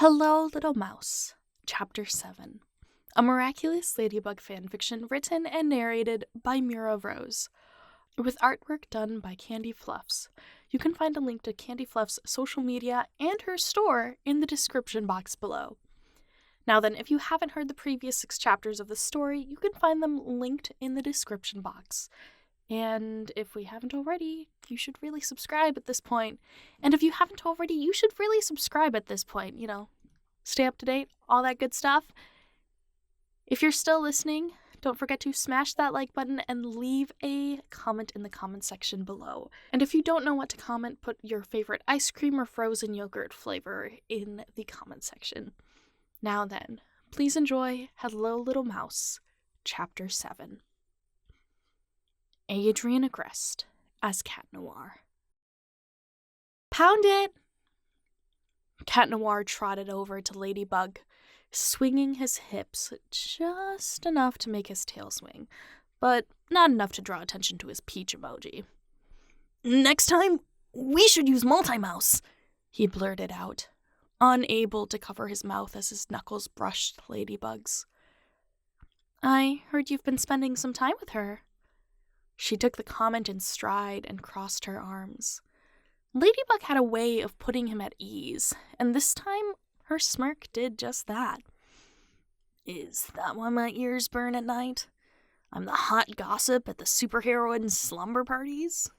Hello, Little Mouse, Chapter 7, a Miraculous Ladybug Fanfiction written and narrated by Mira, with artwork done by CandyFluffs. You can find a link to CandyFluffs' social media and her store in the description box below. Now then, if you haven't heard the previous 6 chapters of the story, you can find them linked in the description box. And if we haven't already, you should really subscribe at this point. And if you haven't already, you should really subscribe at this point. Stay up to date, all that good stuff. If you're still listening, don't forget to smash that like button and leave a comment in the comment section below. And if you don't know what to comment, put your favorite ice cream or frozen yogurt flavor in the comment section. Now then, please enjoy Hello, Little Mouse, Chapter 7. Adrien Agreste as Cat Noir. Pound it! Cat Noir trotted over to Ladybug, swinging his hips just enough to make his tail swing, but not enough to draw attention to his peach emoji. "Next time, we should use MultiMouse," he blurted out, unable to cover his mouth as his knuckles brushed Ladybug's. "I heard you've been spending some time with her." She took the comment in stride and crossed her arms. Ladybug had a way of putting him at ease, and this time her smirk did just that. "Is that why my ears burn at night? I'm the hot gossip at the superheroine slumber parties?"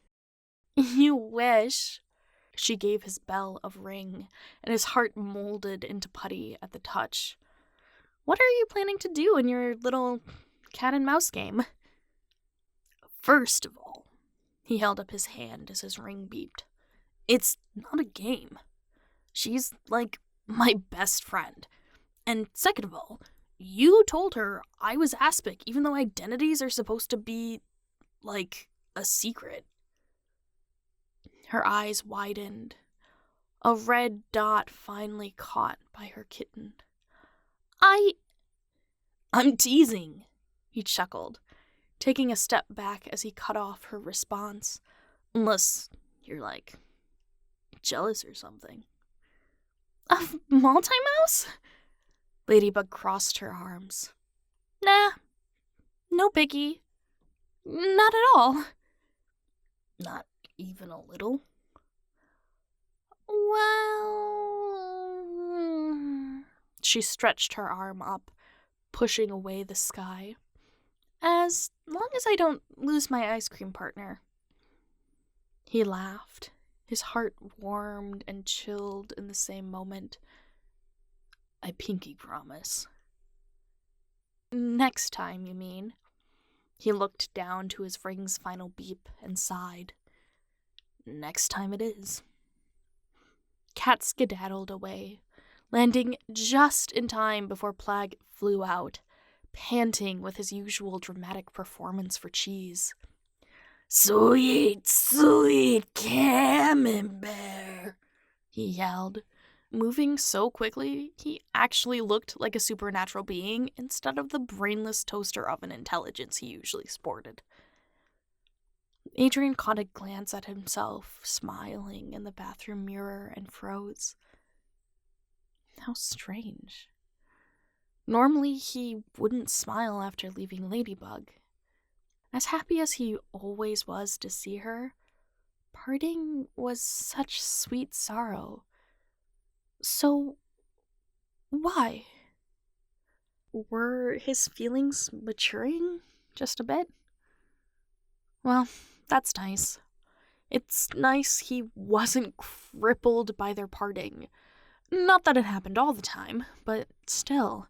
"You wish." She gave his bell a ring, and his heart molded into putty at the touch. "What are you planning to do in your little cat and mouse game?" "First of all," he held up his hand as his ring beeped, "it's not a game. She's like my best friend. And second of all, you told her I was Aspic, even though identities are supposed to be, like, a secret." Her eyes widened, a red dot finally caught by her kitten. I'm teasing," he chuckled, taking a step back as he cut off her response. "Unless you're, like, jealous or something." "Of MultiMouse?" Ladybug crossed her arms. "Nah, no biggie. Not at all." "Not even a little?" "Well..." She stretched her arm up, pushing away the sky. "As long as I don't lose my ice cream partner." He laughed. His heart warmed and chilled in the same moment. "I pinky promise." "Next time, you mean?" He looked down to his ring's final beep and sighed. "Next time it is." Cat skedaddled away, landing just in time before Plague flew out, panting with his usual dramatic performance for cheese. "Sweet, sweet camembert," he yelled, moving so quickly he actually looked like a supernatural being instead of the brainless toaster oven intelligence he usually sported. Adrien caught a glance at himself, smiling in the bathroom mirror, and froze. How strange. Normally, he wouldn't smile after leaving Ladybug. As happy as he always was to see her, parting was such sweet sorrow. So, why? Were his feelings maturing just a bit? Well, that's nice. It's nice he wasn't crippled by their parting. Not that it happened all the time, but still.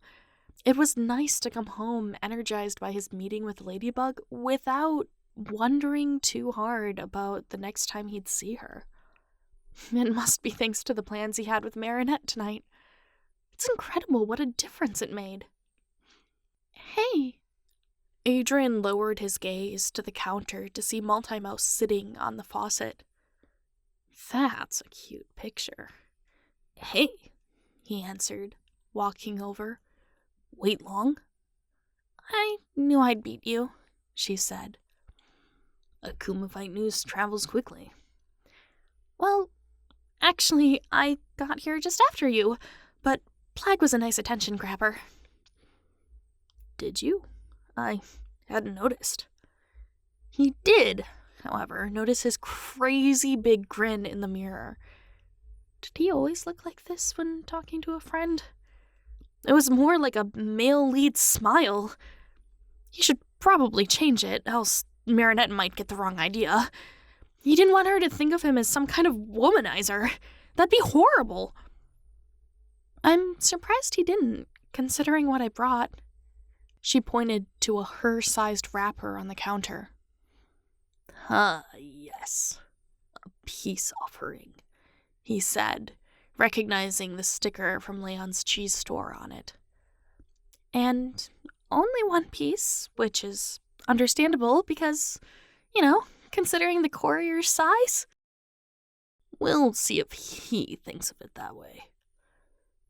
It was nice to come home energized by his meeting with Ladybug without wondering too hard about the next time he'd see her. It must be thanks to the plans he had with Marinette tonight. It's incredible what a difference it made. "Hey." Adrien lowered his gaze to the counter to see MultiMouse sitting on the faucet. "That's a cute picture." "Hey," he answered, walking over. "Wait long?" "I knew I'd beat you," she said. "Akuma fight news travels quickly." "Well, actually, I got here just after you, but Plag was a nice attention grabber. Did you? I hadn't noticed. He did, however, notice his crazy big grin in the mirror. Did he always look like this when talking to a friend? It was more like a male lead smile. He should probably change it, else Marinette might get the wrong idea. He didn't want her to think of him as some kind of womanizer. That'd be horrible. I'm surprised he didn't, considering what I brought. She pointed to a her-sized wrapper on the counter. Yes. A peace offering, he said, recognizing the sticker from Leon's cheese store on it. And only one piece, which is understandable because, considering the courier's size. We'll see if he thinks of it that way.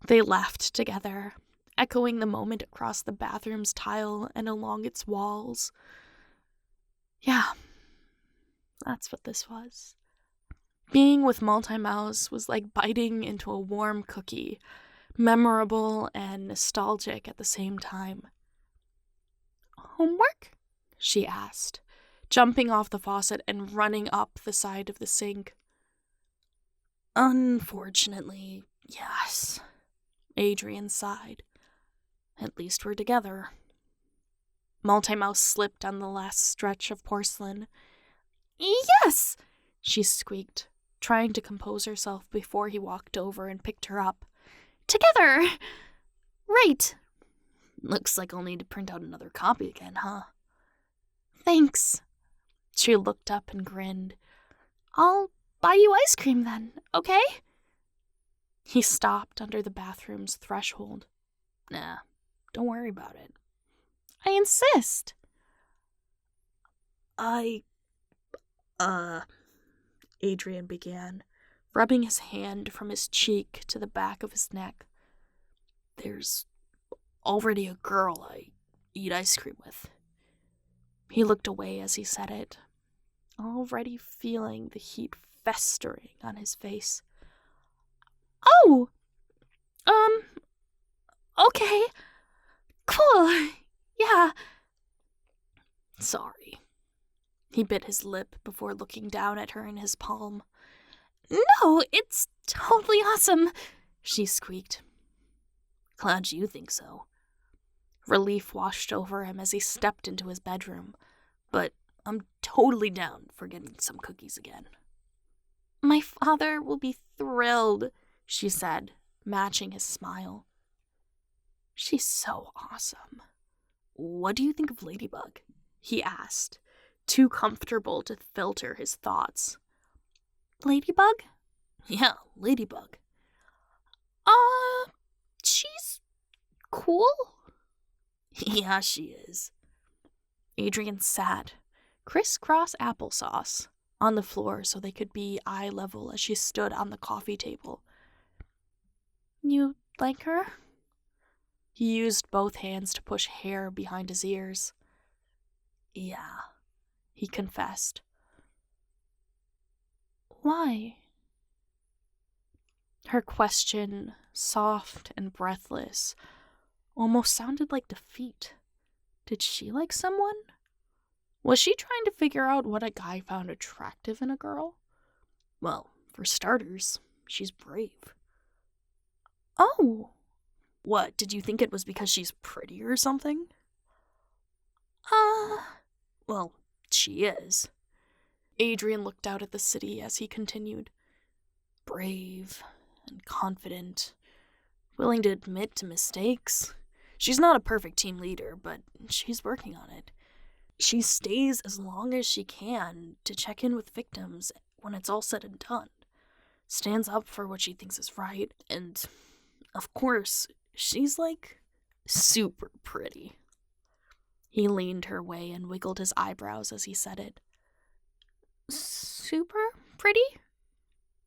They laughed together, echoing the moment across the bathroom's tile and along its walls. Yeah, that's what this was. Being with MultiMouse was like biting into a warm cookie, memorable and nostalgic at the same time. Homework? She asked, jumping off the faucet and running up the side of the sink. Unfortunately, yes, Adrien sighed. At least we're together. MultiMouse slipped on the last stretch of porcelain. Yes, she squeaked, trying to compose herself before he walked over and picked her up. Together! Right. Looks like I'll need to print out another copy again, huh? Thanks. She looked up and grinned. I'll buy you ice cream then, okay? He stopped under the bathroom's threshold. Nah, don't worry about it. I insist. Adrien began, rubbing his hand from his cheek to the back of his neck. There's already a girl I eat ice cream with. He looked away as he said it, already feeling the heat festering on his face. Oh! Okay. Cool. Yeah. Sorry. He bit his lip before looking down at her in his palm. No, it's totally awesome, she squeaked. Glad you think so. Relief washed over him as he stepped into his bedroom, but I'm totally down for getting some cookies again. My father will be thrilled, she said, matching his smile. She's so awesome. What do you think of Ladybug? He asked, too comfortable to filter his thoughts. Ladybug? Yeah, Ladybug. She's cool? Yeah, she is. Adrien sat, crisscross applesauce, on the floor so they could be eye level as she stood on the coffee table. You like her? He used both hands to push hair behind his ears. Yeah, he confessed. Why? Her question, soft and breathless, almost sounded like defeat. Did she like someone? Was she trying to figure out what a guy found attractive in a girl? Well, for starters, she's brave. Oh. What, did you think it was because she's pretty or something? Well, she is. Adrien looked out at the city as he continued. Brave and confident, willing to admit to mistakes. She's not a perfect team leader, but she's working on it. She stays as long as she can to check in with victims when it's all said and done. Stands up for what she thinks is right, and, of course, she's, super pretty. He leaned her way and wiggled his eyebrows as he said it. Super pretty?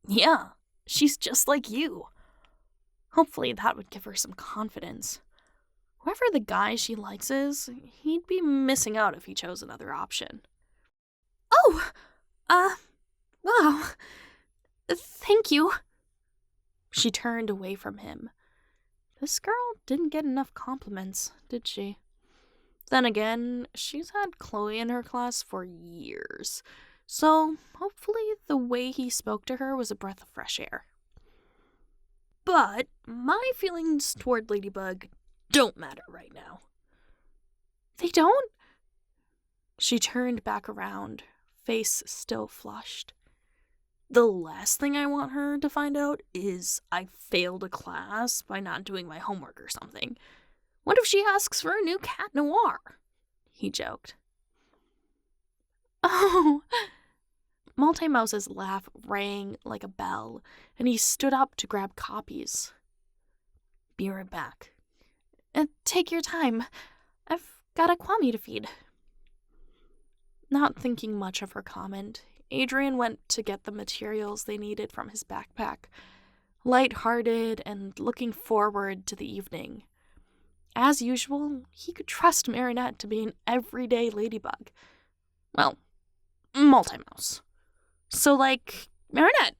Yeah, she's just like you. Hopefully that would give her some confidence. Whoever the guy she likes is, he'd be missing out if he chose another option. Oh! Wow. Thank you. She turned away from him, This girl didn't get enough compliments, did she? Then again, she's had Chloe in her class for years, so hopefully the way he spoke to her was a breath of fresh air. But my feelings toward Ladybug don't matter right now. They don't? She turned back around, face still flushed. The last thing I want her to find out is I failed a class by not doing my homework or something. What if she asks for a new Cat Noir? He joked. Oh! MultiMouse's laugh rang like a bell, and he stood up to grab copies. Be right back. Take your time. I've got a Kwame to feed. Not thinking much of her comment, Adrien went to get the materials they needed from his backpack, light-hearted and looking forward to the evening. As usual, he could trust Marinette to be an everyday ladybug. Well, MultiMouse. So, like, Marinette,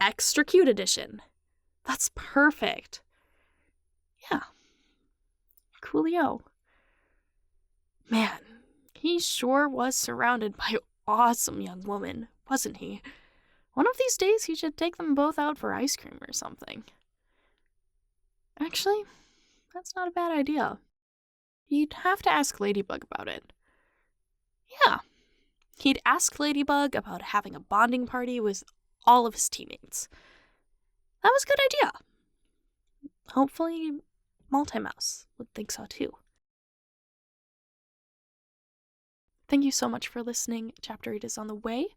extra cute edition. That's perfect. Yeah. Coolio. Man, he sure was surrounded by awesome young women, wasn't he? One of these days he should take them both out for ice cream or something. Actually, that's not a bad idea. He'd have to ask Ladybug about it. Yeah, he'd ask Ladybug about having a bonding party with all of his teammates. That was a good idea. Hopefully, MultiMouse would think so too. Thank you so much for listening. Chapter 8 is on the way.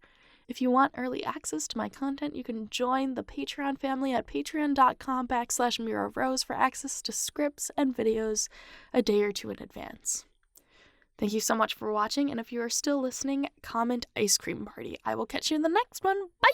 If you want early access to my content, you can join the Patreon family at patreon.com/MiraRose for access to scripts and videos a day or two in advance. Thank you so much for watching, and if you are still listening, comment ice cream party. I will catch you in the next one. Bye!